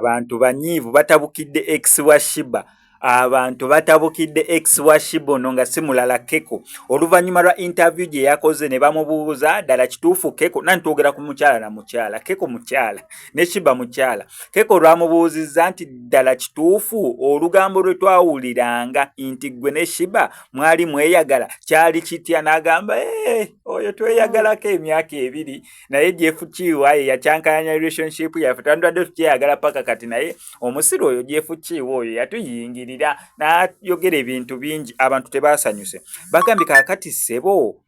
abantu banyiivu batabukidde ex wa Shiba. Abantu batabukidde ex wa Shiba ono nga si mulala Keko. Oluvannyuma lwa interview gye yakoze ne bamubuuza ddala kituufu Keko, nanti twogera ku mukyala na mukyala, Keko mukyala ne Shiba mukyala. Keko lwamubuuzizza nti ddala kituufu olugambo lwe twawuliranga nti ggwe ne Shiba mwali mweyagala kyali kitya, n'agamba oyo tweyagalako emyaka 2 naye Jeff Chiwa ye yakyankanya relationship yaffe twandwadde tukyeyagala paka kati, naye omusiru oyo Jeff Chiwa oyo yatuyingirira n'ayogera ebintu bingi abantu tebaasanyuse. Bagambye kaakati ssebo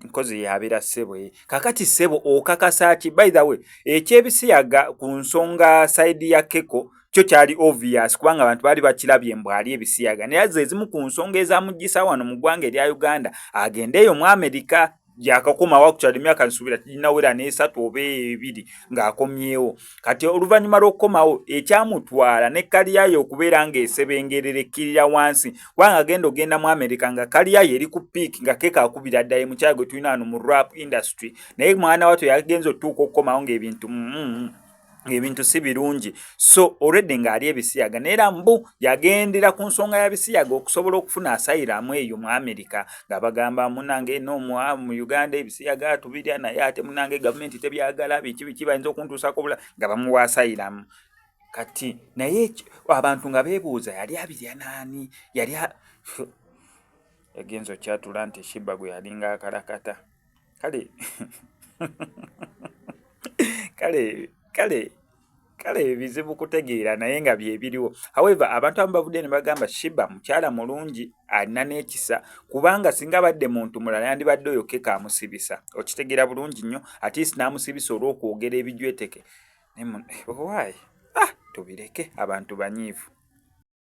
nkozi yabeera ssebo kaakati ssebo okakasa ki? By the way ekyebisiyaga ku nsonga side ya Keko kyo kyali obvious kubanga abantu baali bakirabye mbw ali ebisiyaga, naye ezimu ku nsonga ezamugisa wano mu ggwanga erya Uganda agendeeyo mu Amerika gyakakomawo kukyali emyaka nsuubira tinawera n'3 oba 2 ng'akomyewo. Kati oluvannyuma lw'okukomawo ekyamutwala ne kaliyayo okubeera ng'esebengerera ekkirira wansi kubanga agenda ogenda mu Amerika nga kaliyayo eri ku peak nga Keko akubira ddala mukyala gwe tulina wano mu rap industry, naye mwana watto yagenza otuuka okukomawo ng'ebintu si birungi. So already ng'ali ebisiyaga neera mbu yagendera ku nsonga ya bisiyaga okusobola okufuna asayiramu eyo mu Amerika nga bagamba munange mu Uganda ebisiyaga tubirya naye ate munange gavumenti tebyagala biki bayinza okuntuusako bula nga bamuwa asayiramu. Kati naye abantu nga beebuuza yali abirya naani? Yali yagenza okyatula nti Shiba gwe yalinga akalakata. Kale bizibu kutegeera naye nga byebiriwo. However abantu abamu bavudde ne bagamba Shiba mukyala mulungi alina n'ekisa kubanga singa badde muntu mulala yandibadde oyo Keko amusibisa. Okitegeera bulungi nnyo, at least n'amusibisa olw'okwogera ebijweteke. Why? Tubireke, abantu banyiivu.